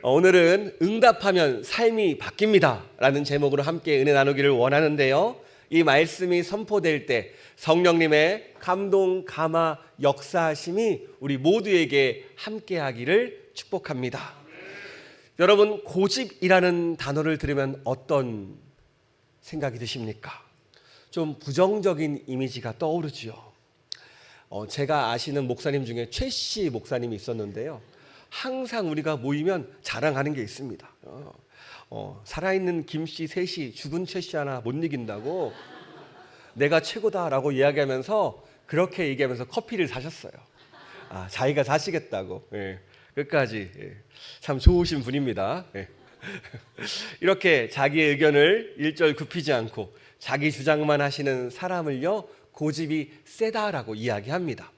오늘은 응답하면 삶이 바뀝니다 라는 제목으로 함께 은혜 나누기를 원하는데요, 이 말씀이 선포될 때 성령님의 감동, 감화, 역사하심이 우리 모두에게 함께하기를 축복합니다. 여러분, 고집이라는 단어를 들으면 어떤 생각이 드십니까? 좀 부정적인 이미지가 떠오르지요. 제가 아시는 목사님 중에 최씨 목사님이 있었는데요, 항상 우리가 모이면 자랑하는 게 있습니다. 살아있는 김씨 셋이 죽은 최씨 하나 못 이긴다고 내가 최고다라고 이야기하면서 그렇게 얘기하면서 커피를 사셨어요. 자기가 사시겠다고. 끝까지. 참 좋으신 분입니다. 이렇게 자기의 의견을 일절 굽히지 않고 자기 주장만 하시는 사람을요, 고집이 세다라고 이야기합니다.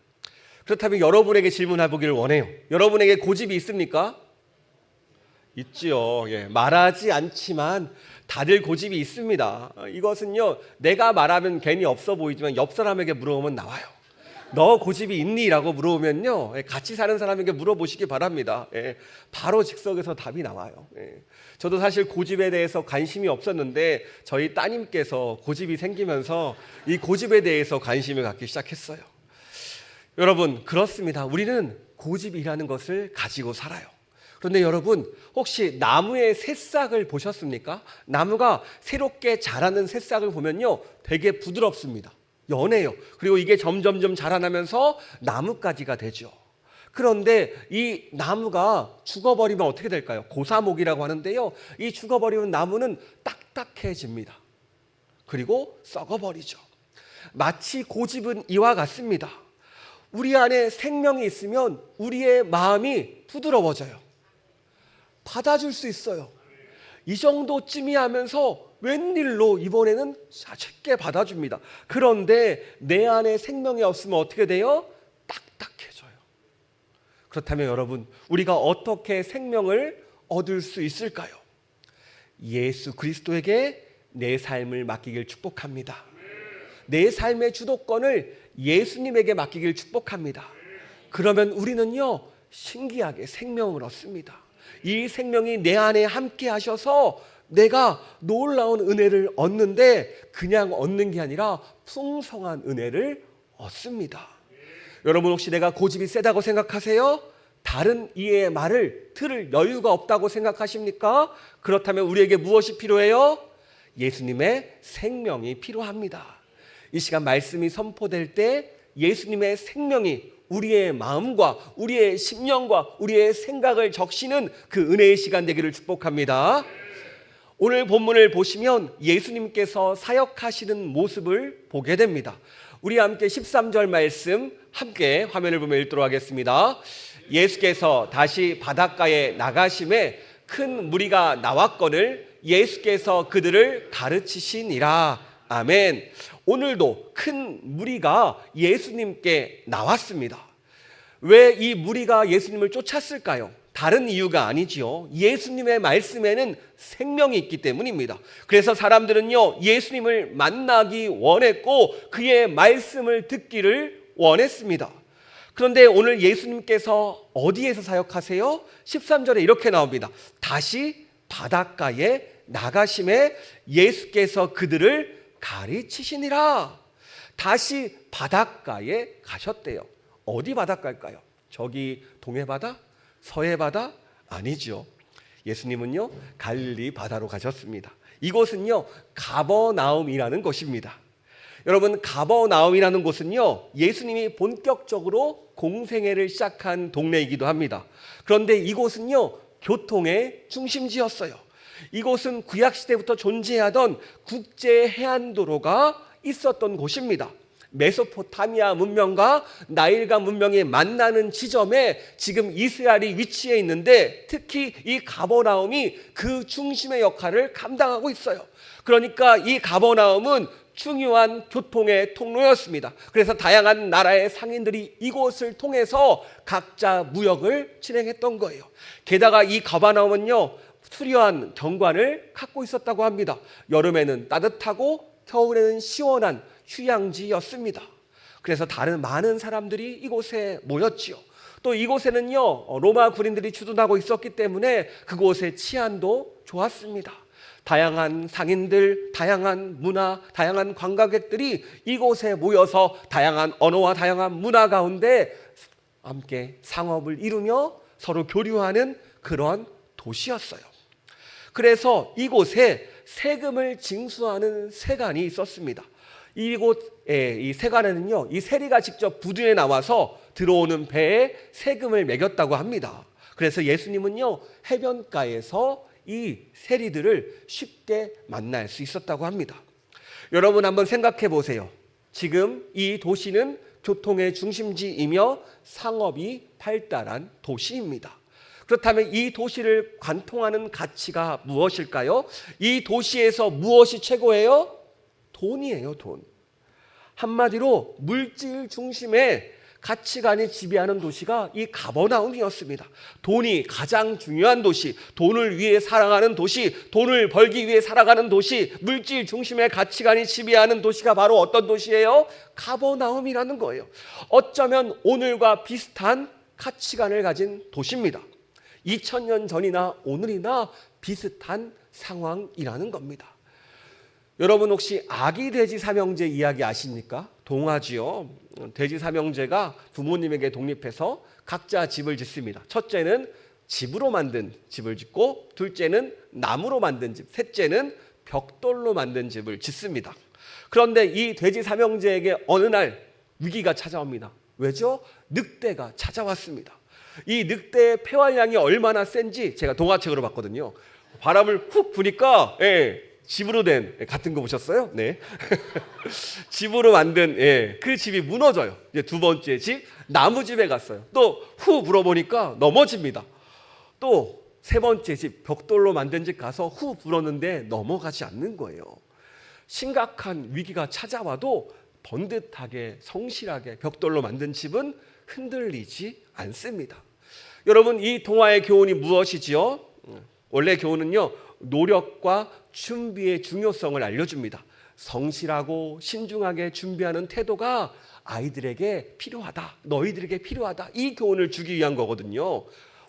그렇다면 여러분에게 질문해 보기를 원해요. 여러분에게 고집이 있습니까? 있지요. 말하지 않지만 다들 고집이 있습니다. 이것은요, 내가 말하면 괜히 없어 보이지만 옆 사람에게 물어보면 나와요. 너 고집이 있니? 라고 물어보면요, 같이 사는 사람에게 물어보시기 바랍니다. 바로 즉석에서 답이 나와요. 저도 사실 고집에 대해서 관심이 없었는데 저희 따님께서 고집이 생기면서 이 고집에 대해서 관심을 갖기 시작했어요. 여러분, 그렇습니다. 우리는 고집이라는 것을 가지고 살아요. 그런데 여러분, 혹시 나무의 새싹을 보셨습니까? 나무가 새롭게 자라는 새싹을 보면요, 되게 부드럽습니다. 연해요. 그리고 이게 점점점 자라나면서 나뭇가지가 되죠. 그런데 이 나무가 죽어버리면 어떻게 될까요? 고사목이라고 하는데요, 이 죽어버리는 나무는 딱딱해집니다. 그리고 썩어버리죠. 마치 고집은 이와 같습니다. 우리 안에 생명이 있으면 우리의 마음이 부드러워져요. 받아줄 수 있어요. 이 정도쯤이 하면서 웬일로 이번에는 쉽게 받아줍니다. 그런데 내 안에 생명이 없으면 어떻게 돼요? 딱딱해져요. 그렇다면 여러분, 우리가 어떻게 생명을 얻을 수 있을까요? 예수 그리스도에게 내 삶을 맡기길 축복합니다. 내 삶의 주도권을 예수님에게 맡기길 축복합니다. 그러면 우리는요, 신기하게 생명을 얻습니다. 이 생명이 내 안에 함께 하셔서 내가 놀라운 은혜를 얻는데, 그냥 얻는 게 아니라 풍성한 은혜를 얻습니다. 여러분, 혹시 내가 고집이 세다고 생각하세요? 다른 이의 말을 들을 여유가 없다고 생각하십니까? 그렇다면 우리에게 무엇이 필요해요? 예수님의 생명이 필요합니다. 이 시간 말씀이 선포될 때 예수님의 생명이 우리의 마음과 우리의 심령과 우리의 생각을 적시는 그 은혜의 시간 되기를 축복합니다. 오늘 본문을 보시면 예수님께서 사역하시는 모습을 보게 됩니다. 우리 함께 13절 말씀 함께 화면을 보며 읽도록 하겠습니다. 예수께서 다시 바닷가에 나가심에 큰 무리가 나왔거늘 예수께서 그들을 가르치시니라. 아멘. 오늘도 큰 무리가 예수님께 나왔습니다. 왜 이 무리가 예수님을 쫓았을까요? 다른 이유가 아니지요. 예수님의 말씀에는 생명이 있기 때문입니다. 그래서 사람들은요, 예수님을 만나기 원했고 그의 말씀을 듣기를 원했습니다. 그런데 오늘 예수님께서 어디에서 사역하세요? 13절에 이렇게 나옵니다. 다시 바닷가에 나가심에 예수께서 그들을 가르치시니라. 다시 바닷가에 가셨대요. 어디 바닷가일까요? 저기 동해바다? 서해바다? 아니죠. 예수님은요, 갈릴리 바다로 가셨습니다. 이곳은요, 가버나움이라는 곳입니다. 여러분, 가버나움이라는 곳은요, 예수님이 본격적으로 공생애를 시작한 동네이기도 합니다. 그런데 이곳은요, 교통의 중심지였어요. 이곳은 구약시대부터 존재하던 국제 해안도로가 있었던 곳입니다. 메소포타미아 문명과 나일강 문명이 만나는 지점에 지금 이스라엘이 위치해 있는데, 특히 이 가버나움이 그 중심의 역할을 감당하고 있어요. 그러니까 이 가버나움은 중요한 교통의 통로였습니다. 그래서 다양한 나라의 상인들이 이곳을 통해서 각자 무역을 진행했던 거예요. 게다가 이 가버나움은요, 수려한 경관을 갖고 있었다고 합니다. 여름에는 따뜻하고 겨울에는 시원한 휴양지였습니다. 그래서 다른 많은 사람들이 이곳에 모였지요. 또 이곳에는요 로마 군인들이 주둔하고 있었기 때문에 그곳의 치안도 좋았습니다. 다양한 상인들, 다양한 문화, 다양한 관광객들이 이곳에 모여서 다양한 언어와 다양한 문화 가운데 함께 상업을 이루며 서로 교류하는 그런 도시였어요. 그래서 이곳에 세금을 징수하는 세관이 있었습니다. 이곳에 이 세관에는요 이 세리가 직접 부두에 나와서 들어오는 배에 세금을 매겼다고 합니다. 그래서 예수님은요 해변가에서 이 세리들을 쉽게 만날 수 있었다고 합니다. 여러분 한번 생각해 보세요. 지금 이 도시는 교통의 중심지이며 상업이 발달한 도시입니다. 그렇다면 이 도시를 관통하는 가치가 무엇일까요? 이 도시에서 무엇이 최고예요? 돈이에요, 돈. 한마디로 물질 중심의 가치관이 지배하는 도시가 이 가버나움이었습니다. 돈이 가장 중요한 도시, 돈을 위해 살아가는 도시, 돈을 벌기 위해 살아가는 도시, 물질 중심의 가치관이 지배하는 도시가 바로 어떤 도시예요? 가버나움이라는 거예요. 어쩌면 오늘과 비슷한 가치관을 가진 도시입니다. 2000년 전이나 오늘이나 비슷한 상황이라는 겁니다. 여러분 혹시 아기 돼지 삼형제 이야기 아십니까? 동화지요. 돼지 삼형제가 부모님에게 독립해서 각자 집을 짓습니다. 첫째는 집으로 만든 집을 짓고, 둘째는 나무로 만든 집, 셋째는 벽돌로 만든 집을 짓습니다. 그런데 이 돼지 삼형제에게 어느 날 위기가 찾아옵니다. 왜죠? 늑대가 찾아왔습니다. 이 늑대의 폐활량이 얼마나 센지 제가 동화책으로 봤거든요. 바람을 훅 부니까 집으로 된 같은 거 보셨어요? 네. 집으로 만든 그 집이 무너져요. 이제 두 번째 집 나무집에 갔어요. 또 후 불어보니까 넘어집니다. 또 세 번째 집 벽돌로 만든 집 가서 후 불었는데 넘어가지 않는 거예요. 심각한 위기가 찾아와도 번듯하게 성실하게 벽돌로 만든 집은 흔들리지 않습니다. 여러분 이 동화의 교훈이 무엇이지요? 원래 교훈은요 노력과 준비의 중요성을 알려줍니다. 성실하고 신중하게 준비하는 태도가 아이들에게 필요하다, 너희들에게 필요하다, 이 교훈을 주기 위한 거거든요.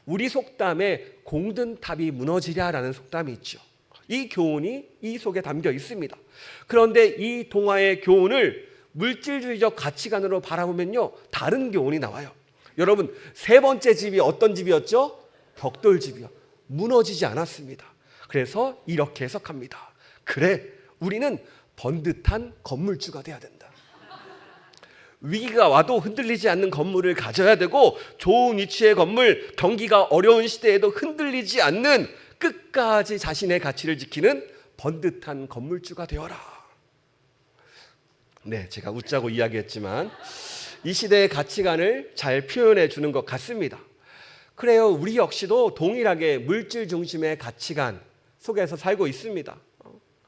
우리 속담에 공든탑이 무너지랴라는 속담이 있죠. 이 교훈이 이 속에 담겨 있습니다. 그런데 이 동화의 교훈을 물질주의적 가치관으로 바라보면요 다른 교훈이 나와요. 여러분 세 번째 집이 어떤 집이었죠? 벽돌집이요. 무너지지 않았습니다. 그래서 이렇게 해석합니다. 그래, 우리는 번듯한 건물주가 돼야 된다. 위기가 와도 흔들리지 않는 건물을 가져야 되고, 좋은 위치의 건물, 경기가 어려운 시대에도 흔들리지 않는 끝까지 자신의 가치를 지키는 번듯한 건물주가 되어라. 네, 제가 웃자고 이야기했지만 이 시대의 가치관을 잘 표현해 주는 것 같습니다. 그래요, 우리 역시도 동일하게 물질 중심의 가치관 속에서 살고 있습니다.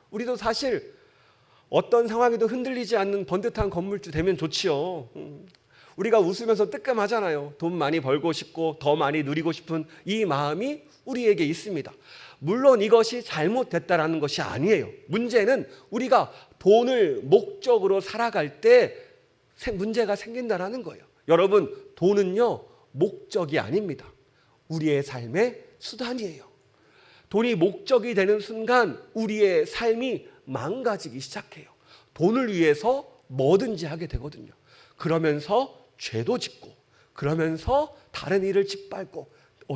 우리도 사실 어떤 상황에도 흔들리지 않는 번듯한 건물주 되면 좋지요. 우리가 웃으면서 뜨끔하잖아요. 돈 많이 벌고 싶고 더 많이 누리고 싶은 이 마음이 우리에게 있습니다. 물론 이것이 잘못됐다라는 것이 아니에요. 문제는 우리가 돈을 목적으로 살아갈 때 문제가 생긴다라는 거예요. 여러분, 돈은요 목적이 아닙니다. 우리의 삶의 수단이에요. 돈이 목적이 되는 순간 우리의 삶이 망가지기 시작해요. 돈을 위해서 뭐든지 하게 되거든요. 그러면서 죄도 짓고, 그러면서 다른 일을 짓밟고,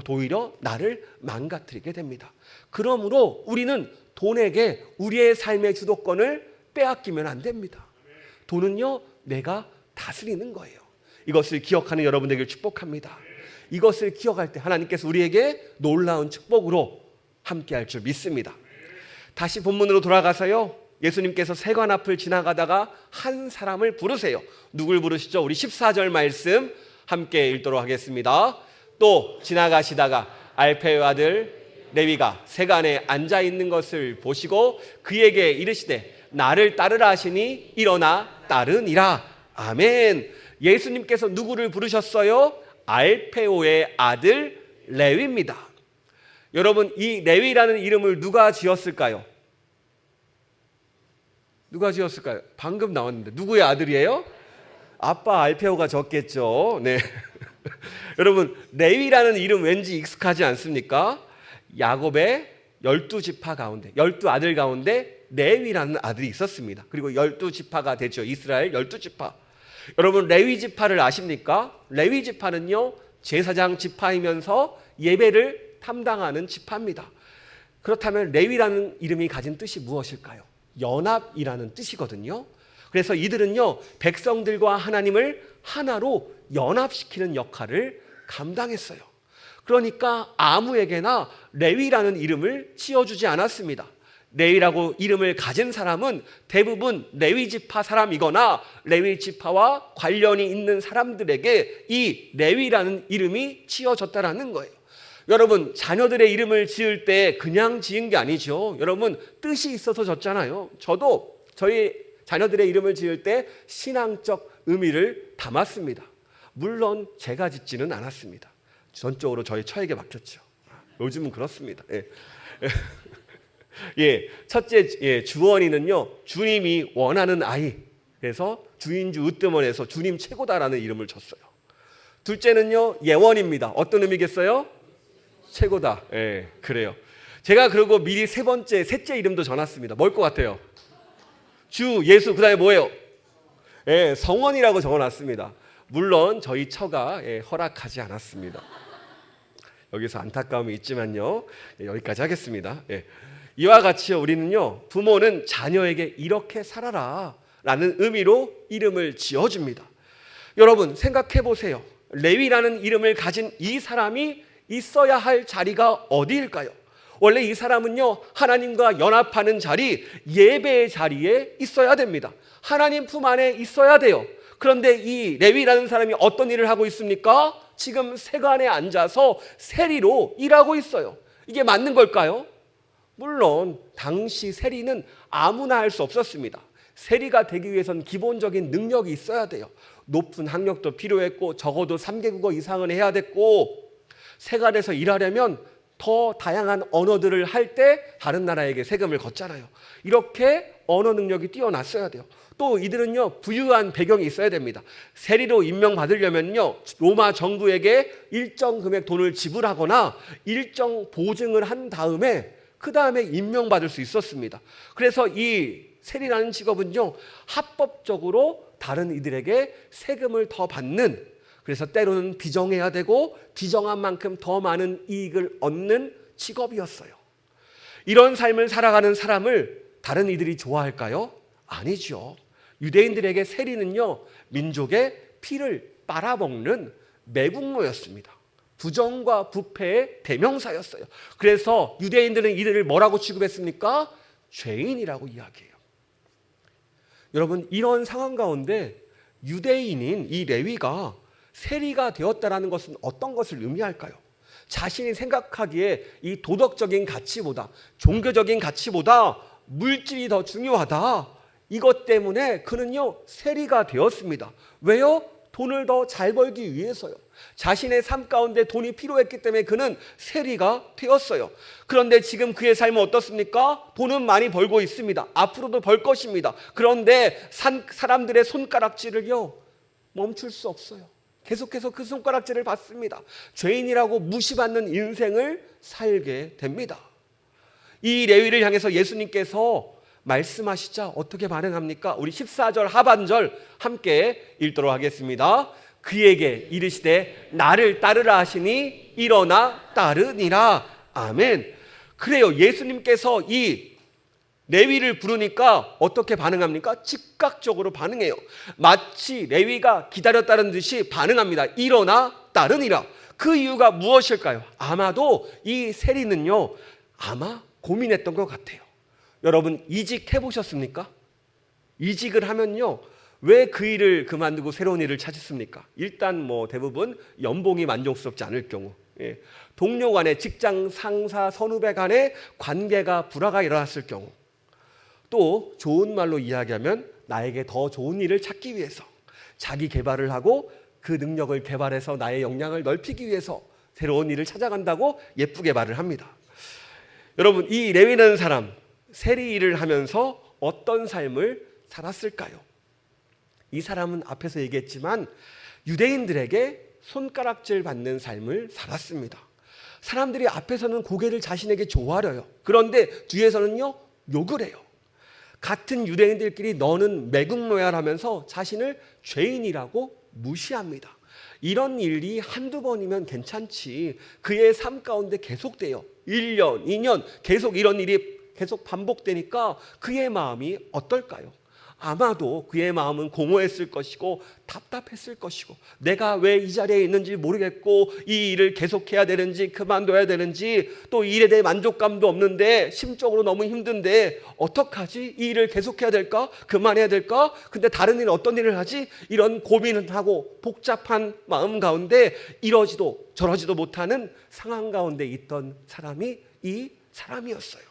오히려 나를 망가뜨리게 됩니다. 그러므로 우리는 돈에게 우리의 삶의 주도권을 빼앗기면 안 됩니다. 돈은요 내가 다스리는 거예요. 이것을 기억하는 여러분 되길 축복합니다. 이것을 기억할 때 하나님께서 우리에게 놀라운 축복으로 함께할 줄 믿습니다. 다시 본문으로 돌아가서요, 예수님께서 세관 앞을 지나가다가 한 사람을 부르세요. 누굴 부르시죠? 우리 14절 말씀 함께 읽도록 하겠습니다. 또 지나가시다가 알페의 아들 레위가 세관에 앉아 있는 것을 보시고 그에게 이르시되 나를 따르라 하시니 일어나 따르니라. 아멘. 예수님께서 누구를 부르셨어요? 알페오의 아들 레위입니다. 여러분, 이 레위라는 이름을 누가 지었을까요? 누가 지었을까요? 방금 나왔는데 누구의 아들이에요? 아빠 알페오가 졌겠죠. 네. 여러분, 레위라는 이름 왠지 익숙하지 않습니까? 야곱의 12지파 가운데 12아들 가운데 레위라는 아들이 있었습니다. 그리고 12지파가 되죠. 이스라엘 12지파. 여러분, 레위 지파를 아십니까? 레위 지파는요, 제사장 지파이면서 예배를 담당하는 지파입니다. 그렇다면 레위라는 이름이 가진 뜻이 무엇일까요? 연합이라는 뜻이거든요. 그래서 이들은요, 백성들과 하나님을 하나로 연합시키는 역할을 감당했어요. 그러니까 아무에게나 레위라는 이름을 지어주지 않았습니다. 레위라고 이름을 가진 사람은 대부분 레위 지파 사람이거나 레위 지파와 관련이 있는 사람들에게 이 레위라는 이름이 지어졌다라는 거예요. 여러분, 자녀들의 이름을 지을 때 그냥 지은 게 아니죠. 여러분, 뜻이 있어서 졌잖아요. 저도 저희 자녀들의 이름을 지을 때 신앙적 의미를 담았습니다. 물론 제가 짓지는 않았습니다. 전적으로 저희 처에게 맡겼죠. 요즘은 그렇습니다. 예. 예, 첫째 주원이는요, 주님이 원하는 아이. 그래서 주인주 으뜸원에서 주님 최고다라는 이름을 줬어요. 둘째는요, 예원입니다. 어떤 의미겠어요? 최고다. 예, 그래요. 제가 그리고 미리 셋째 이름도 전했습니다. 뭘 것 같아요? 주, 예수, 그 다음에 뭐예요? 예, 성원이라고 적어놨습니다. 물론 저희 처가 허락하지 않았습니다. 여기서 안타까움이 있지만요, 여기까지 하겠습니다. 예. 이와 같이요, 우리는요, 부모는 자녀에게 이렇게 살아라 라는 의미로 이름을 지어줍니다. 여러분, 생각해 보세요. 레위라는 이름을 가진 이 사람이 있어야 할 자리가 어디일까요? 원래 이 사람은요, 하나님과 연합하는 자리, 예배의 자리에 있어야 됩니다. 하나님 품 안에 있어야 돼요. 그런데 이 레위라는 사람이 어떤 일을 하고 있습니까? 지금 세간에 앉아서 세리로 일하고 있어요. 이게 맞는 걸까요? 물론 당시 세리는 아무나 할 수 없었습니다. 세리가 되기 위해선 기본적인 능력이 있어야 돼요. 높은 학력도 필요했고, 적어도 3개국어 이상은 해야 됐고, 세간에서 일하려면 더 다양한 언어들을 할 때 다른 나라에게 세금을 걷잖아요. 이렇게 언어 능력이 뛰어났어야 돼요. 또 이들은요, 부유한 배경이 있어야 됩니다. 세리로 임명받으려면요, 로마 정부에게 일정 금액 돈을 지불하거나 일정 보증을 한 다음에 그 다음에 임명받을 수 있었습니다. 그래서 이 세리라는 직업은요, 합법적으로 다른 이들에게 세금을 더 받는, 그래서 때로는 비정해야 되고 비정한 만큼 더 많은 이익을 얻는 직업이었어요. 이런 삶을 살아가는 사람을 다른 이들이 좋아할까요? 아니죠. 유대인들에게 세리는요, 민족의 피를 빨아먹는 매국노였습니다. 부정과 부패의 대명사였어요. 그래서 유대인들은 이들을 뭐라고 취급했습니까? 죄인이라고 이야기해요. 여러분, 이런 상황 가운데 유대인인 이 레위가 세리가 되었다라는 것은 어떤 것을 의미할까요? 자신이 생각하기에 이 도덕적인 가치보다, 종교적인 가치보다 물질이 더 중요하다. 이것 때문에 그는요, 세리가 되었습니다. 왜요? 돈을 더 잘 벌기 위해서요. 자신의 삶 가운데 돈이 필요했기 때문에 그는 세리가 되었어요. 그런데 지금 그의 삶은 어떻습니까? 돈은 많이 벌고 있습니다. 앞으로도 벌 것입니다. 그런데 사람들의 손가락질을요, 멈출 수 없어요. 계속해서 그 손가락질을 받습니다. 죄인이라고 무시받는 인생을 살게 됩니다. 이 레위를 향해서 예수님께서 말씀하시자 어떻게 반응합니까? 우리 14절 하반절 함께 읽도록 하겠습니다. 그에게 이르시되 나를 따르라 하시니 일어나 따르니라. 아멘. 그래요. 예수님께서 이 레위를 부르니까 어떻게 반응합니까? 즉각적으로 반응해요. 마치 레위가 기다렸다는 듯이 반응합니다. 일어나 따르니라. 그 이유가 무엇일까요? 아마도 이 세리는요, 아마 고민했던 것 같아요. 여러분, 이직해 보셨습니까? 이직을 하면요, 왜 그 일을 그만두고 새로운 일을 찾습니까? 일단 대부분 연봉이 만족스럽지 않을 경우, 동료 간의 직장 상사 선후배 간의 관계가 불화가 일어났을 경우, 또 좋은 말로 이야기하면 나에게 더 좋은 일을 찾기 위해서 자기 개발을 하고 그 능력을 개발해서 나의 역량을 넓히기 위해서 새로운 일을 찾아간다고 예쁘게 말을 합니다. 여러분, 이 레위라는 사람, 세리 일을 하면서 어떤 삶을 살았을까요? 이 사람은 앞에서 얘기했지만 유대인들에게 손가락질 받는 삶을 살았습니다. 사람들이 앞에서는 고개를 자신에게 조아려요. 그런데 뒤에서는요, 욕을 해요. 같은 유대인들끼리 너는 매국노야라면서 자신을 죄인이라고 무시합니다. 이런 일이 한두 번이면 괜찮지 그의 삶 가운데 계속돼요. 1년, 2년 계속 이런 일이 계속 반복되니까 그의 마음이 어떨까요? 아마도 그의 마음은 공허했을 것이고 답답했을 것이고 내가 왜 이 자리에 있는지 모르겠고 이 일을 계속해야 되는지 그만둬야 되는지 또 이 일에 대해 만족감도 없는데 심적으로 너무 힘든데 어떡하지? 이 일을 계속해야 될까? 그만해야 될까? 근데 다른 일은 어떤 일을 하지? 이런 고민을 하고 복잡한 마음 가운데 이러지도 저러지도 못하는 상황 가운데 있던 사람이 이 사람이었어요.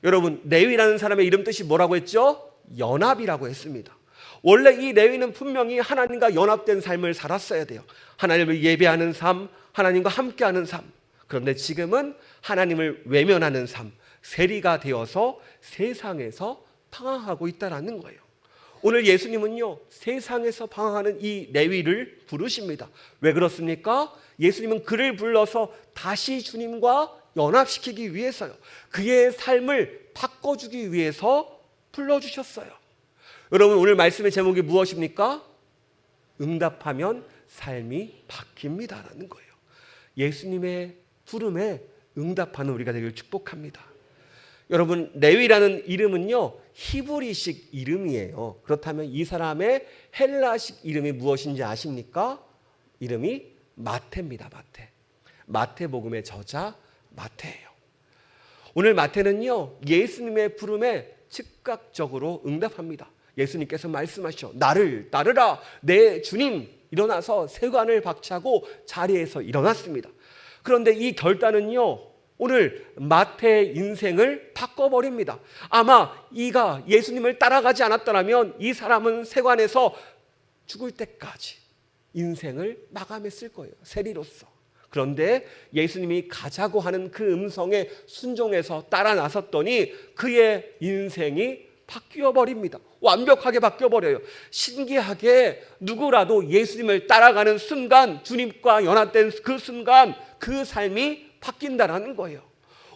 여러분, 레위라는 사람의 이름 뜻이 뭐라고 했죠? 연합이라고 했습니다. 원래 이 레위는 분명히 하나님과 연합된 삶을 살았어야 돼요. 하나님을 예배하는 삶, 하나님과 함께하는 삶. 그런데 지금은 하나님을 외면하는 삶, 세리가 되어서 세상에서 방황하고 있다는 거예요. 오늘 예수님은요, 세상에서 방황하는 이 레위를 부르십니다. 왜 그렇습니까? 예수님은 그를 불러서 다시 주님과 연합시키기 위해서요. 그의 삶을 바꿔주기 위해서 불러주셨어요. 여러분, 오늘 말씀의 제목이 무엇입니까? 응답하면 삶이 바뀝니다라는 거예요. 예수님의 부름에 응답하는 우리가 되길 축복합니다. 여러분, 레위라는 이름은요, 히브리식 이름이에요. 그렇다면 이 사람의 헬라식 이름이 무엇인지 아십니까? 이름이 마태입니다. 마태. 마태복음의 저자 마태예요. 오늘 마태는요, 예수님의 부름에 즉각적으로 응답합니다. 예수님께서 말씀하시죠. 나를 따르라. 내 주님. 일어나서 세관을 박차고 자리에서 일어났습니다. 그런데 이 결단은요, 오늘 마태의 인생을 바꿔버립니다. 아마 이가 예수님을 따라가지 않았더라면 이 사람은 세관에서 죽을 때까지 인생을 마감했을 거예요. 세리로서. 그런데 예수님이 가자고 하는 그 음성에 순종해서 따라 나섰더니 그의 인생이 바뀌어 버립니다. 완벽하게 바뀌어 버려요. 신기하게 누구라도 예수님을 따라가는 순간, 주님과 연합된 그 순간 그 삶이 바뀐다라는 거예요.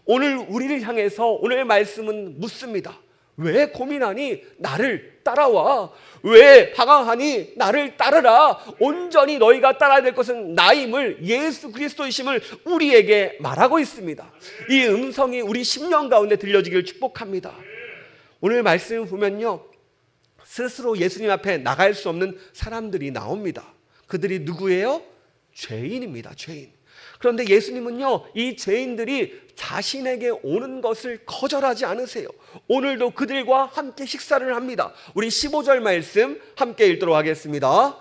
오늘 우리를 향해서 오늘 말씀은 묻습니다. 왜 고민하니? 나를 따라와. 왜 방황하니? 나를 따르라. 온전히 너희가 따라야 될 것은 나임을, 예수 그리스도이심을 우리에게 말하고 있습니다. 이 음성이 우리 심령 가운데 들려지기를 축복합니다. 오늘 말씀을 보면요, 스스로 예수님 앞에 나갈 수 없는 사람들이 나옵니다. 그들이 누구예요? 죄인입니다. 죄인. 그런데 예수님은요, 이 죄인들이 자신에게 오는 것을 거절하지 않으세요. 오늘도 그들과 함께 식사를 합니다. 우리 15절 말씀 함께 읽도록 하겠습니다.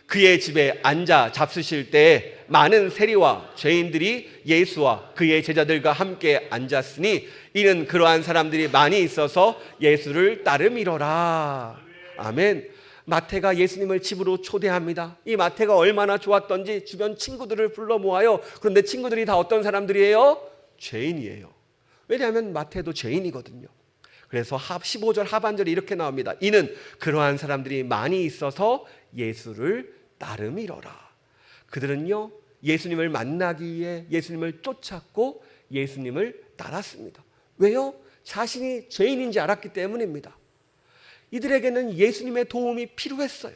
그의 집에 앉아 잡수실 때 많은 세리와 죄인들이 예수와 그의 제자들과 함께 앉았으니 이는 그러한 사람들이 많이 있어서 예수를 따름이로라. 아멘. 마태가 예수님을 집으로 초대합니다. 이 마태가 얼마나 좋았던지 주변 친구들을 불러 모아요. 그런데 친구들이 다 어떤 사람들이에요? 죄인이에요. 왜냐하면 마태도 죄인이거든요. 그래서 15절 하반절에 이렇게 나옵니다. 이는 그러한 사람들이 많이 있어서 예수를 따름이로라. 그들은요, 예수님을 만나기 위해 예수님을 쫓았고 예수님을 따랐습니다. 왜요? 자신이 죄인인지 알았기 때문입니다. 이들에게는 예수님의 도움이 필요했어요.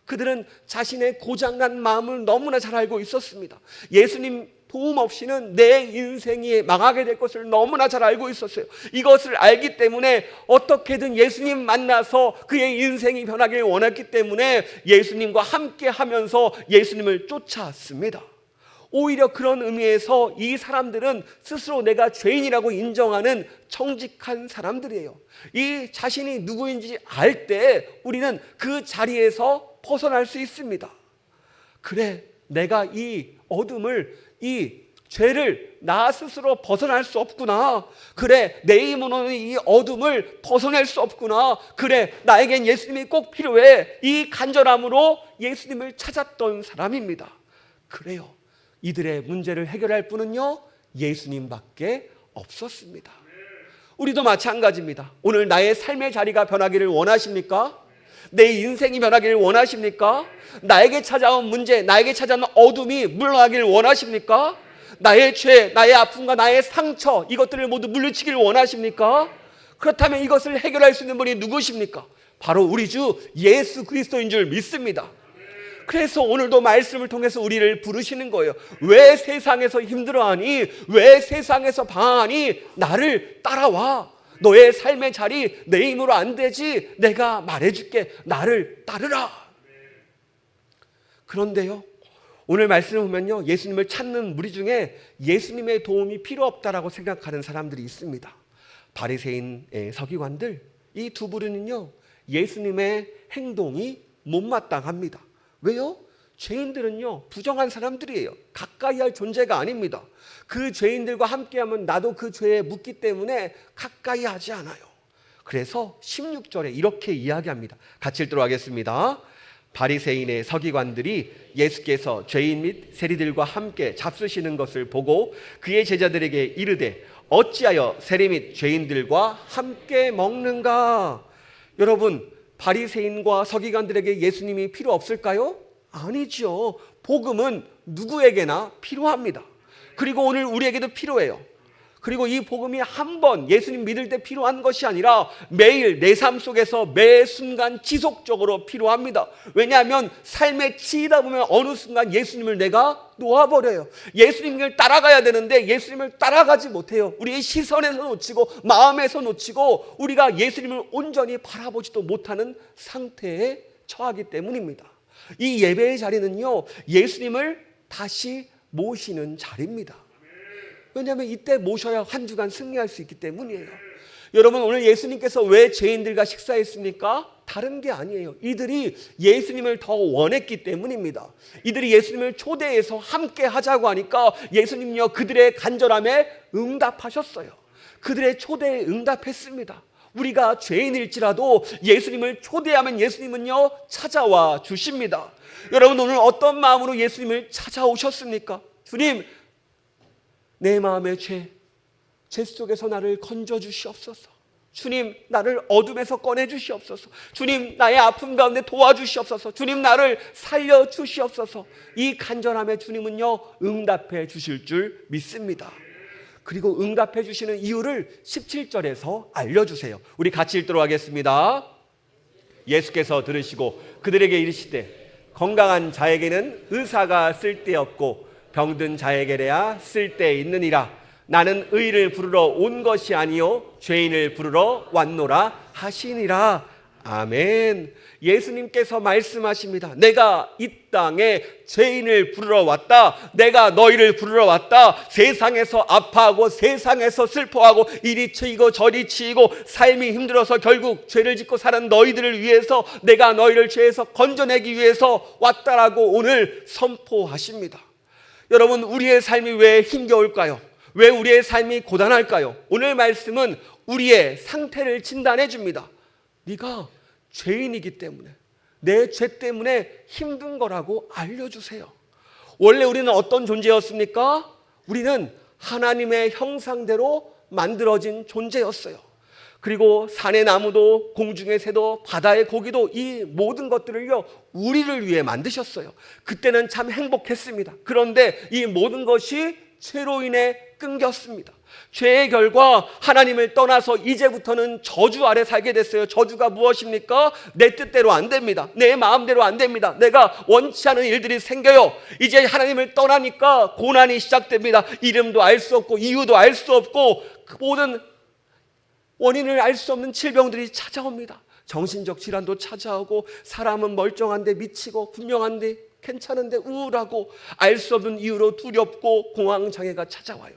그들은 자신의 고장난 마음을 너무나 잘 알고 있었습니다. 예수님 도움 없이는 내 인생이 망하게 될 것을 너무나 잘 알고 있었어요. 이것을 알기 때문에 어떻게든 예수님 만나서 그의 인생이 변하길 원했기 때문에 예수님과 함께 하면서 예수님을 쫓아왔습니다. 오히려 그런 의미에서 이 사람들은 스스로 내가 죄인이라고 인정하는 정직한 사람들이에요. 이 자신이 누구인지 알 때 우리는 그 자리에서 벗어날 수 있습니다. 그래, 내가 이 어둠을, 이 죄를 나 스스로 벗어날 수 없구나. 그래, 내 힘으로는 이 어둠을 벗어낼 수 없구나. 그래, 나에겐 예수님이 꼭 필요해. 이 간절함으로 예수님을 찾았던 사람입니다. 그래요, 이들의 문제를 해결할 분은요, 예수님밖에 없었습니다. 우리도 마찬가지입니다. 오늘 나의 삶의 자리가 변하기를 원하십니까? 내 인생이 변하기를 원하십니까? 나에게 찾아온 문제, 나에게 찾아온 어둠이 물러나기를 원하십니까? 나의 죄, 나의 아픔과 나의 상처, 이것들을 모두 물리치기를 원하십니까? 그렇다면 이것을 해결할 수 있는 분이 누구십니까? 바로 우리 주 예수 그리스도인 줄 믿습니다. 그래서 오늘도 말씀을 통해서 우리를 부르시는 거예요. 왜 세상에서 힘들어하니? 왜 세상에서 방황하니? 나를 따라와. 너의 삶의 자리 내 힘으로 안 되지. 내가 말해줄게. 나를 따르라. 그런데요, 오늘 말씀을 보면요, 예수님을 찾는 무리 중에 예수님의 도움이 필요 없다라고 생각하는 사람들이 있습니다. 바리새인의 서기관들, 이 두 부류는요, 예수님의 행동이 못마땅합니다. 왜요? 죄인들은요, 부정한 사람들이에요. 가까이 할 존재가 아닙니다. 그 죄인들과 함께하면 나도 그 죄에 묻기 때문에 가까이 하지 않아요. 그래서 16절에 이렇게 이야기합니다. 같이 읽도록 하겠습니다. 바리새인의 서기관들이 예수께서 죄인 및 세리들과 함께 잡수시는 것을 보고 그의 제자들에게 이르되 어찌하여 세리 및 죄인들과 함께 먹는가? 여러분, 바리새인과 서기관들에게 예수님이 필요 없을까요? 아니죠. 복음은 누구에게나 필요합니다. 그리고 오늘 우리에게도 필요해요. 그리고 이 복음이 한 번 예수님 믿을 때 필요한 것이 아니라 매일 내 삶 속에서 매 순간 지속적으로 필요합니다. 왜냐하면 삶에 치이다 보면 어느 순간 예수님을 내가 놓아버려요. 예수님을 따라가야 되는데 예수님을 따라가지 못해요. 우리의 시선에서 놓치고 마음에서 놓치고 우리가 예수님을 온전히 바라보지도 못하는 상태에 처하기 때문입니다. 이 예배의 자리는요, 예수님을 다시 모시는 자리입니다. 왜냐하면 이때 모셔야 한 주간 승리할 수 있기 때문이에요. 여러분, 오늘 예수님께서 왜 죄인들과 식사했습니까? 다른 게 아니에요. 이들이 예수님을 더 원했기 때문입니다. 이들이 예수님을 초대해서 함께 하자고 하니까 예수님요, 그들의 간절함에 응답하셨어요. 그들의 초대에 응답했습니다. 우리가 죄인일지라도 예수님을 초대하면 예수님은요, 찾아와 주십니다. 여러분, 오늘 어떤 마음으로 예수님을 찾아오셨습니까? 주님, 내 마음의 죄 속에서 나를 건져주시옵소서. 주님, 나를 어둠에서 꺼내주시옵소서. 주님, 나의 아픔 가운데 도와주시옵소서. 주님, 나를 살려주시옵소서. 이 간절함에 주님은요, 응답해 주실 줄 믿습니다. 그리고 응답해 주시는 이유를 17절에서 알려주세요. 우리 같이 읽도록 하겠습니다. 예수께서 들으시고 그들에게 이르시되 건강한 자에게는 의사가 쓸데없고 병든 자에게래야 쓸데있느니라. 나는 의를 부르러 온 것이 아니요 죄인을 부르러 왔노라 하시니라. 아멘. 예수님께서 말씀하십니다. 내가 이 땅에 죄인을 부르러 왔다. 내가 너희를 부르러 왔다. 세상에서 아파하고 세상에서 슬퍼하고 이리 치이고 저리 치이고 삶이 힘들어서 결국 죄를 짓고 사는 너희들을 위해서 내가 너희를 죄에서 건져내기 위해서 왔다라고 오늘 선포하십니다. 여러분, 우리의 삶이 왜 힘겨울까요? 왜 우리의 삶이 고단할까요? 오늘 말씀은 우리의 상태를 진단해 줍니다. 네가 죄인이기 때문에, 내 죄 때문에 힘든 거라고 알려주세요. 원래 우리는 어떤 존재였습니까? 우리는 하나님의 형상대로 만들어진 존재였어요. 그리고 산의 나무도 공중의 새도 바다의 고기도 이 모든 것들을요, 우리를 위해 만드셨어요. 그때는 참 행복했습니다. 그런데 이 모든 것이 죄로 인해 끊겼습니다. 죄의 결과 하나님을 떠나서 이제부터는 저주 아래 살게 됐어요. 저주가 무엇입니까? 내 뜻대로 안 됩니다. 내 마음대로 안 됩니다. 내가 원치 않은 일들이 생겨요. 이제 하나님을 떠나니까 고난이 시작됩니다. 이름도 알 수 없고 이유도 알 수 없고 그 모든 원인을 알 수 없는 질병들이 찾아옵니다. 정신적 질환도 찾아오고 사람은 멀쩡한데 미치고 분명한데 괜찮은데 우울하고 알 수 없는 이유로 두렵고 공황장애가 찾아와요.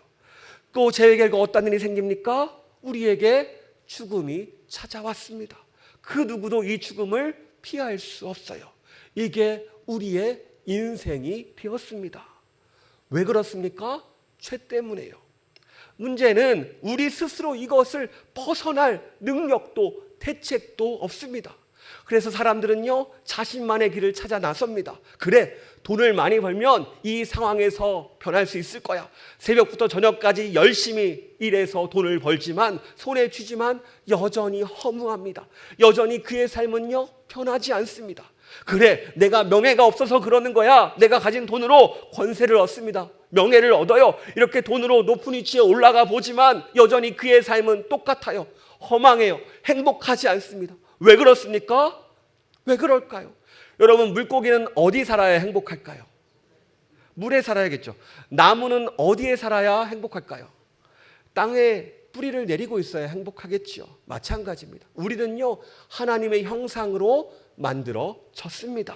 또 죄의 결과 어떤 일이 생깁니까? 우리에게 죽음이 찾아왔습니다. 그 누구도 이 죽음을 피할 수 없어요. 이게 우리의 인생이 되었습니다. 왜 그렇습니까? 죄 때문에요. 문제는 우리 스스로 이것을 벗어날 능력도 대책도 없습니다. 그래서 사람들은요, 자신만의 길을 찾아 나섭니다. 그래, 돈을 많이 벌면 이 상황에서 변할 수 있을 거야. 새벽부터 저녁까지 열심히 일해서 돈을 벌지만, 손에 쥐지만 여전히 허무합니다. 여전히 그의 삶은요, 변하지 않습니다. 그래, 내가 명예가 없어서 그러는 거야. 내가 가진 돈으로 권세를 얻습니다. 명예를 얻어요. 이렇게 돈으로 높은 위치에 올라가 보지만 여전히 그의 삶은 똑같아요. 허망해요. 행복하지 않습니다. 왜 그렇습니까? 왜 그럴까요? 여러분, 물고기는 어디 살아야 행복할까요? 물에 살아야겠죠. 나무는 어디에 살아야 행복할까요? 땅에 뿌리를 내리고 있어야 행복하겠죠. 마찬가지입니다. 우리는요, 하나님의 형상으로 만들어졌습니다.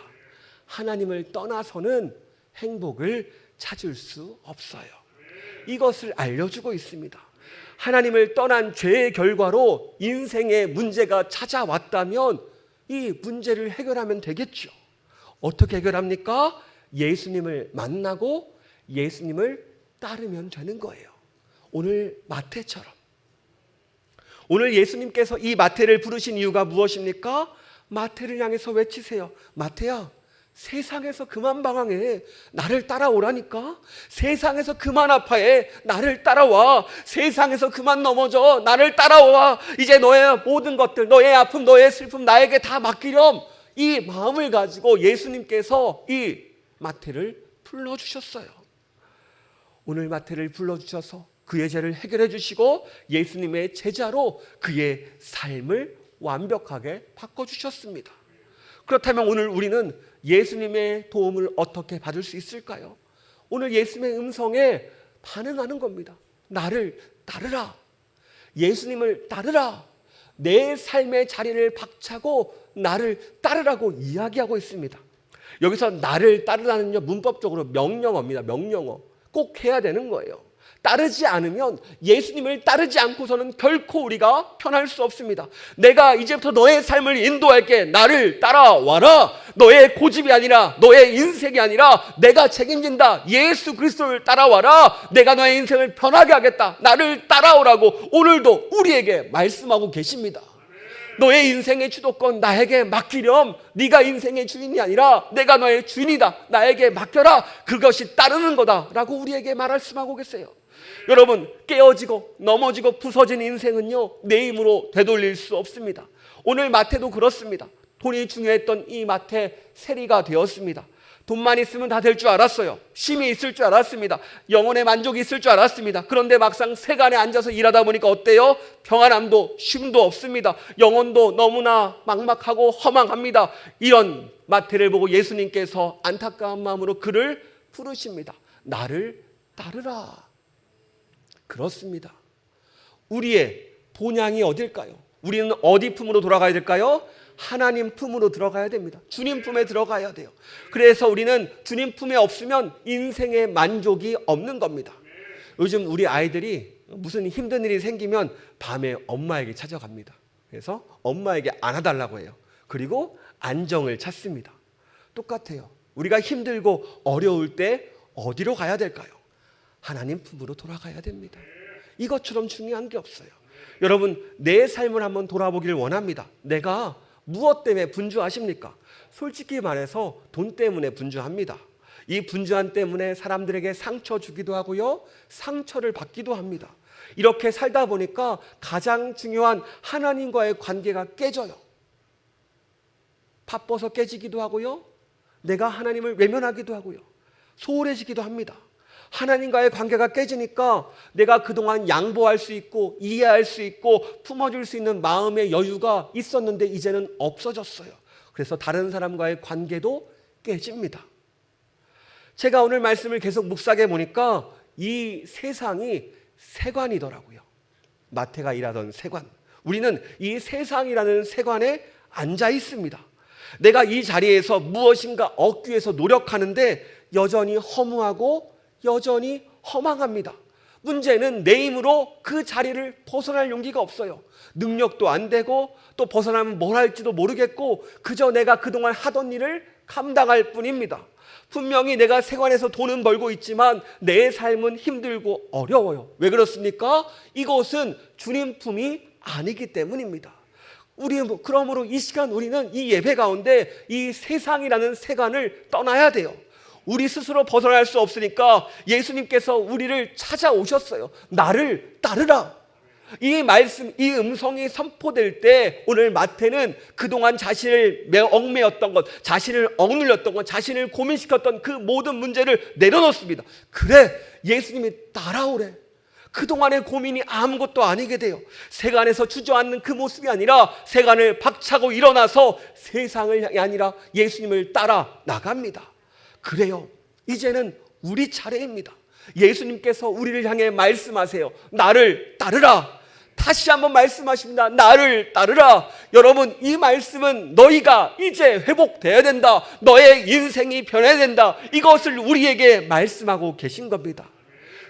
하나님을 떠나서는 행복을 찾을 수 없어요. 이것을 알려주고 있습니다. 하나님을 떠난 죄의 결과로 인생의 문제가 찾아왔다면 이 문제를 해결하면 되겠죠. 어떻게 해결합니까? 예수님을 만나고 예수님을 따르면 되는 거예요. 오늘 마태처럼. 오늘 예수님께서 이 마태를 부르신 이유가 무엇입니까? 마태를 향해서 외치세요. 마태야, 세상에서 그만 방황해. 나를 따라오라니까. 세상에서 그만 아파해. 나를 따라와. 세상에서 그만 넘어져. 나를 따라와. 이제 너의 모든 것들, 너의 아픔, 너의 슬픔 나에게 다 맡기렴. 이 마음을 가지고 예수님께서 이 마태를 불러주셨어요. 오늘 마태를 불러주셔서 그의 죄를 해결해 주시고 예수님의 제자로 그의 삶을 완벽하게 바꿔주셨습니다. 그렇다면 오늘 우리는 예수님의 도움을 어떻게 받을 수 있을까요? 오늘 예수님의 음성에 반응하는 겁니다. 나를 따르라. 예수님을 따르라. 내 삶의 자리를 박차고 나를 따르라고 이야기하고 있습니다. 여기서 나를 따르라는요, 문법적으로 명령어입니다. 명령어. 꼭 해야 되는 거예요. 따르지 않으면, 예수님을 따르지 않고서는 결코 우리가 편할 수 없습니다. 내가 이제부터 너의 삶을 인도할게. 나를 따라와라. 너의 고집이 아니라, 너의 인생이 아니라 내가 책임진다. 예수 그리스도를 따라와라. 내가 너의 인생을 편하게 하겠다. 나를 따라오라고 오늘도 우리에게 말씀하고 계십니다. 너의 인생의 주도권 나에게 맡기렴. 네가 인생의 주인이 아니라 내가 너의 주인이다. 나에게 맡겨라. 그것이 따르는 거다 라고 우리에게 말씀하고 계세요. 여러분, 깨어지고 넘어지고 부서진 인생은요, 내 힘으로 되돌릴 수 없습니다. 오늘 마태도 그렇습니다. 돈이 중요했던 이 마태 세리가 되었습니다. 돈만 있으면 다 될 줄 알았어요. 쉼이 있을 줄 알았습니다. 영혼의 만족이 있을 줄 알았습니다. 그런데 막상 세간에 앉아서 일하다 보니까 어때요? 평안함도 쉼도 없습니다. 영혼도 너무나 막막하고 허망합니다. 이런 마태를 보고 예수님께서 안타까운 마음으로 그를 부르십니다. 나를 따르라. 그렇습니다. 우리의 본향이 어딜까요? 우리는 어디 품으로 돌아가야 될까요? 하나님 품으로 들어가야 됩니다. 주님 품에 들어가야 돼요. 그래서 우리는 주님 품에 없으면 인생의 만족이 없는 겁니다. 요즘 우리 아이들이 무슨 힘든 일이 생기면 밤에 엄마에게 찾아갑니다. 그래서 엄마에게 안아달라고 해요. 그리고 안정을 찾습니다. 똑같아요. 우리가 힘들고 어려울 때 어디로 가야 될까요? 하나님 품으로 돌아가야 됩니다. 이것처럼 중요한 게 없어요. 여러분, 내 삶을 한번 돌아보기를 원합니다. 내가 무엇 때문에 분주하십니까? 솔직히 말해서 돈 때문에 분주합니다. 이 분주함 때문에 사람들에게 상처 주기도 하고요, 상처를 받기도 합니다. 이렇게 살다 보니까 가장 중요한 하나님과의 관계가 깨져요. 바빠서 깨지기도 하고요, 내가 하나님을 외면하기도 하고요, 소홀해지기도 합니다. 하나님과의 관계가 깨지니까 내가 그동안 양보할 수 있고 이해할 수 있고 품어줄 수 있는 마음의 여유가 있었는데 이제는 없어졌어요. 그래서 다른 사람과의 관계도 깨집니다. 제가 오늘 말씀을 계속 묵상해 보니까 이 세상이 세관이더라고요. 마태가 일하던 세관. 우리는 이 세상이라는 세관에 앉아 있습니다. 내가 이 자리에서 무엇인가 얻기 위해서 노력하는데 여전히 허무하고 여전히 허망합니다. 문제는 내 힘으로 그 자리를 벗어날 용기가 없어요. 능력도 안 되고 또 벗어나면 뭘 할지도 모르겠고 그저 내가 그동안 하던 일을 감당할 뿐입니다. 분명히 내가 세관에서 돈은 벌고 있지만 내 삶은 힘들고 어려워요. 왜 그렇습니까? 이것은 주님 품이 아니기 때문입니다. 그러므로 이 시간 우리는 이 예배 가운데 이 세상이라는 세간을 떠나야 돼요. 우리 스스로 벗어날 수 없으니까 예수님께서 우리를 찾아오셨어요. 나를 따르라. 이 말씀, 이 음성이 선포될 때 오늘 마태는 그동안 자신을 얽매였던 것, 자신을 억눌렸던 것, 자신을 고민시켰던 그 모든 문제를 내려놓습니다. 그래, 예수님이 따라오래. 그동안의 고민이 아무것도 아니게 돼요. 세간에서 주저앉는 그 모습이 아니라 세간을 박차고 일어나서 세상을 아니라 예수님을 따라 나갑니다. 그래요, 이제는 우리 차례입니다. 예수님께서 우리를 향해 말씀하세요. 나를 따르라. 다시 한번 말씀하십니다. 나를 따르라. 여러분, 이 말씀은 너희가 이제 회복되어야 된다, 너의 인생이 변해야 된다, 이것을 우리에게 말씀하고 계신 겁니다.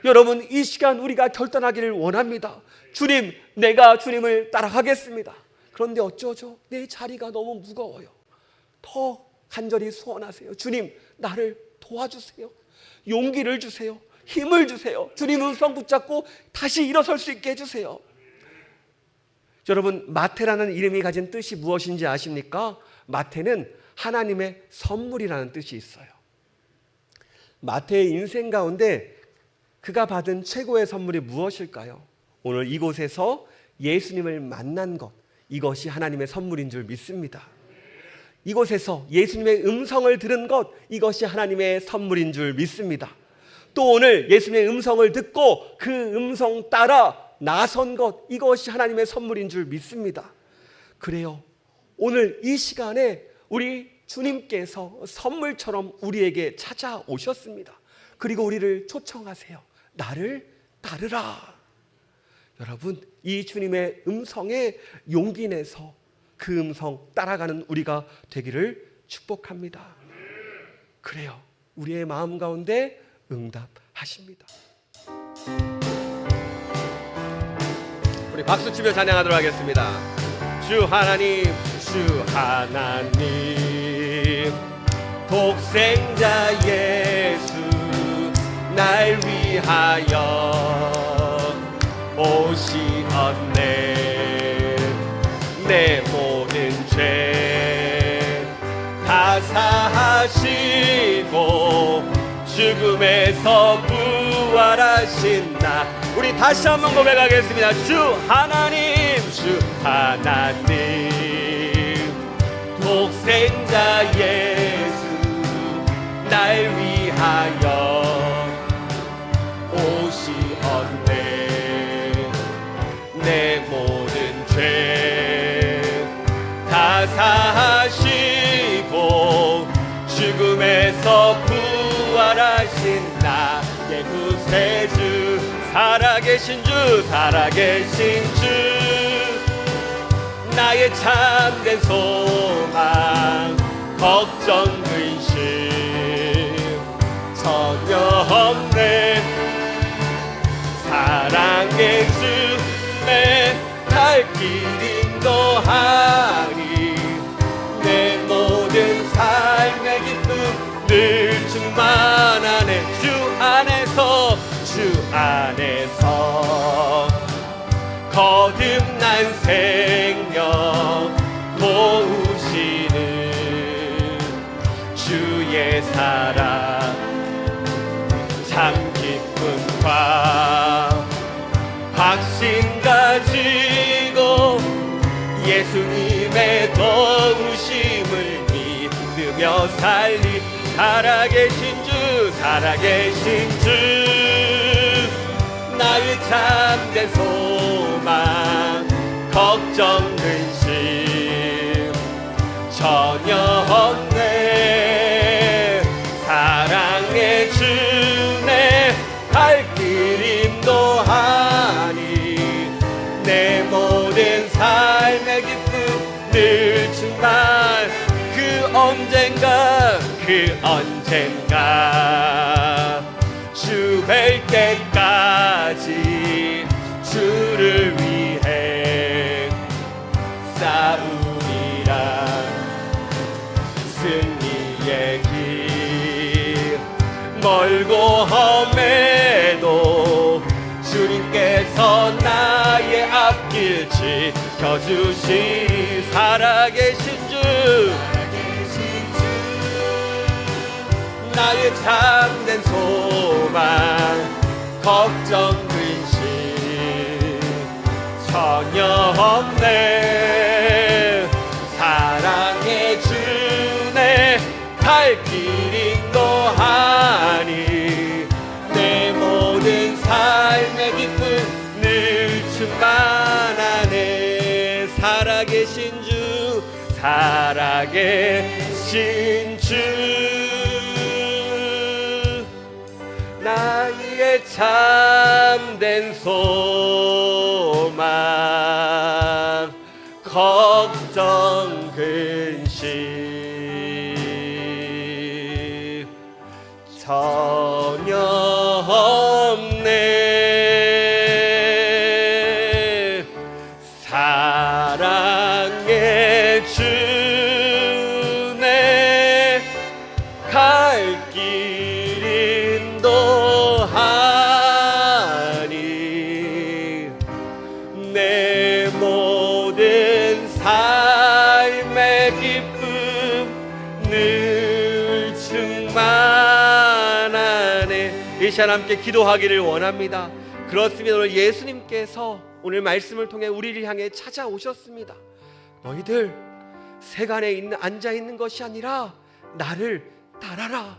여러분, 이 시간 우리가 결단하기를 원합니다. 주님, 내가 주님을 따라가겠습니다. 그런데 어쩌죠? 내 자리가 너무 무거워요. 더 간절히 소원하세요. 주님, 나를 도와주세요. 용기를 주세요. 힘을 주세요. 주님 음성 붙잡고 다시 일어설 수 있게 해주세요. 여러분, 마태라는 이름이 가진 뜻이 무엇인지 아십니까? 마태는 하나님의 선물이라는 뜻이 있어요. 마태의 인생 가운데 그가 받은 최고의 선물이 무엇일까요? 오늘 이곳에서 예수님을 만난 것, 이것이 하나님의 선물인 줄 믿습니다. 이곳에서 예수님의 음성을 들은 것, 이것이 하나님의 선물인 줄 믿습니다. 또 오늘 예수님의 음성을 듣고 그 음성 따라 나선 것, 이것이 하나님의 선물인 줄 믿습니다. 그래요, 오늘 이 시간에 우리 주님께서 선물처럼 우리에게 찾아오셨습니다. 그리고 우리를 초청하세요. 나를 따르라. 여러분, 이 주님의 음성에 용기 내서 그 음성 따라가는 우리가 되기를 축복합니다. 그래요, 우리의 마음 가운데 응답하십니다. 우리 박수 치며 찬양하도록 하겠습니다. 주 하나님, 주 하나님, 독생자 예수 날 위하여 오시었네. 내 모든 죄 다 사하시고 죽음에서 부활하신 나. 우리 다시 한번 고백하겠습니다. 주 하나님, 주 하나님, 독생자 예수 날 위하여 오시었네. 내 모든 죄 다 사하시고 죽음에서 부활하신 나의 구세주, 살아계신 주, 살아계신 주, 나의 참된 소망, 걱정 근심 전혀 없네. 사랑의 주 내 갈 길 인도하니 내 모든 삶의 기쁨 늘 충만하네. 주 안에서, 주 안에서 거듭난 생명 도우시는 주의 사랑, 참 기쁨과 확신 가지고 예수님의 도우심을 믿으며 살리. 살아계신 주, 살아계신 주, 나의 참된 소망, 걱정 근심 전혀 없네. 사랑의 주 내 갈 길 인도하니 내 모든 삶의 기쁨 늘 충만. 그 언젠가 주 뵐 때까지 주를 위해 싸우리라. 승리의 길 멀고 험해도 주님께서 나의 앞길 지켜주시 살아계신 주 나의 참된 소망 걱정 근심 전혀 없네. 사랑의 주네 갈 길 인도하니 내 모든 삶의 기쁨 늘 충만하네. 살아계신 주 살아계신 주 나의 참된 소망 걱정 근심 전혀 없네. 사랑의 주네 갈 길 인도하니 내 모든 삶의 기쁨 늘 충만하네. 이 시간 함께 기도하기를 원합니다. 그렇습니다. 오늘 예수님께서 오늘 말씀을 통해 우리를 향해 찾아오셨습니다. 너희들 세간에 앉아 있는 것이 아니라 나를 따라라.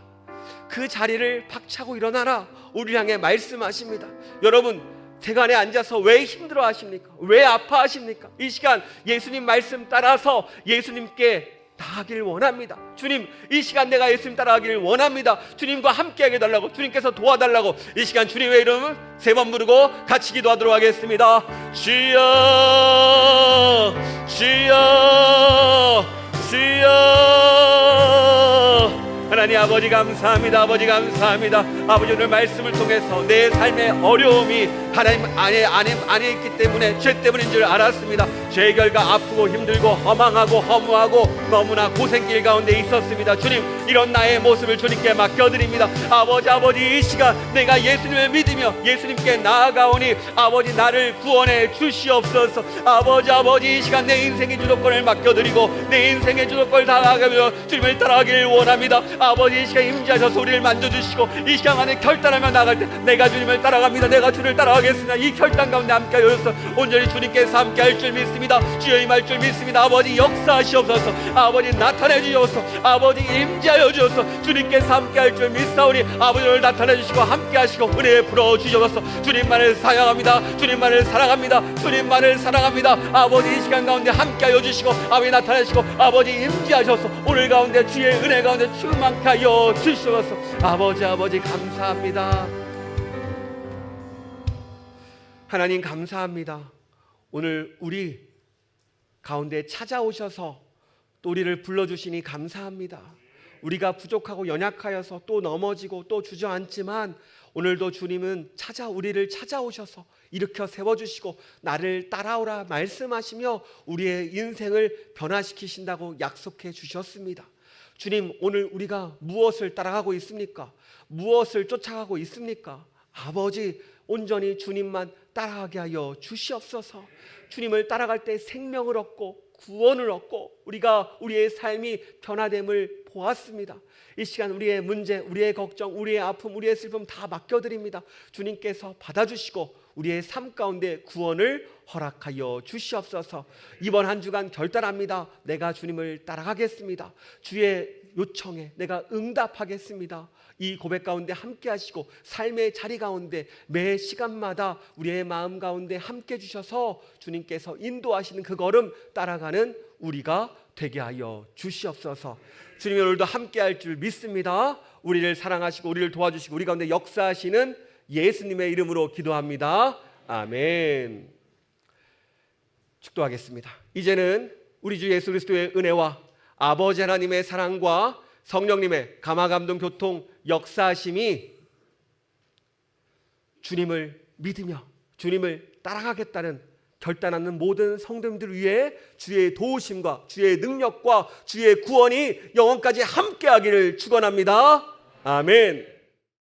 그 자리를 박차고 일어나라. 우리를 향해 말씀하십니다. 여러분 세간에 앉아서 왜 힘들어 하십니까? 왜 아파하십니까? 이 시간 예수님 말씀 따라서 예수님께 나아가길 원합니다. 주님 이 시간 내가 예수님 따라가기를 원합니다. 주님과 함께하게 해달라고, 주님께서 도와달라고 이 시간 주님의 이름을 3번 부르고 같이 기도하도록 하겠습니다. 주여 주여 주여. 하나님 아버지 감사합니다. 아버지 감사합니다. 아버지 오늘 말씀을 통해서 내 삶의 어려움이 하나님 안에 있기 때문에 죄 때문인 줄 알았습니다. 죄의 결과 아프고 힘들고 허망하고 허무하고 너무나 고생길 가운데 있었습니다. 주님 이런 나의 모습을 주님께 맡겨드립니다. 아버지 이 시간 내가 예수님을 믿으며 예수님께 나아가오니 아버지 나를 구원해 주시옵소서. 아버지 이 시간 내 인생의 주도권을 맡겨드리고 내 인생의 주도권을 다하며 주님을 따라가기를 원합니다. 아버지 이 시간 임재하셔서 우리를 만져주시고 이 시간 안에 결단하며 나갈 때 내가 주님을 따라갑니다. 내가 주를 따라가겠습니다. 이 결단 가운데 함께 하여서 온전히 주님께서 함께 할 줄 믿습니다. 주여 임할 줄 믿습니다. 아버지 역사하시옵소서. 아버지 나타내 주옵소서. 아버지 임재하여 주옵소서. 주님께서 함께 할 줄 믿사오니 아버지 오늘 나타내 주시고 함께 하시고 은혜 부어 주시옵소서. 주님만을 사랑합니다. 주님만을 사랑합니다. 주님만을 사랑합니다. 아버지 이 시간 가운데 함께 하여 주시고 아버지 나타내시고 아버지 임재하셔서 오늘 가운데 주의 은혜 가운데 충만케 하여 주시옵소서. 아버지 감사합니다. 하나님 감사합니다. 오늘 우리 가운데 찾아오셔서 또 우리를 불러주시니 감사합니다. 우리가 부족하고 연약하여서 또 넘어지고 또 주저앉지만 오늘도 주님은 우리를 찾아오셔서 일으켜 세워주시고 나를 따라오라 말씀하시며 우리의 인생을 변화시키신다고 약속해 주셨습니다. 주님 오늘 우리가 무엇을 따라가고 있습니까? 무엇을 쫓아가고 있습니까? 아버지 온전히 주님만 따라가게 하여 주시옵소서. 주님을 따라갈 때 생명을 얻고 구원을 얻고 우리의 삶이 변화됨을 보았습니다. 이 시간 우리의 문제, 우리의 걱정, 우리의 아픔, 우리의 슬픔 다 맡겨드립니다. 주님께서 받아주시고 우리의 삶 가운데 구원을 허락하여 주시옵소서. 이번 한 주간 결단합니다. 내가 주님을 따라가겠습니다. 주의 요청에 내가 응답하겠습니다. 이 고백 가운데 함께 하시고 삶의 자리 가운데 매 시간마다 우리의 마음 가운데 함께 주셔서 주님께서 인도하시는 그 걸음 따라가는 우리가 되게 하여 주시옵소서. 주님이 오늘도 함께 할 줄 믿습니다. 우리를 사랑하시고 우리를 도와주시고 우리 가운데 역사하시는 예수님의 이름으로 기도합니다. 아멘. 축도하겠습니다. 이제는 우리 주 예수 그리스도의 은혜와 아버지 하나님의 사랑과 성령님의 감화감동 교통 역사하심이 주님을 믿으며 주님을 따라가겠다는 결단하는 모든 성도님들 위해 주의 도우심과 주의 능력과 주의 구원이 영원까지 함께하기를 축원합니다. 아멘.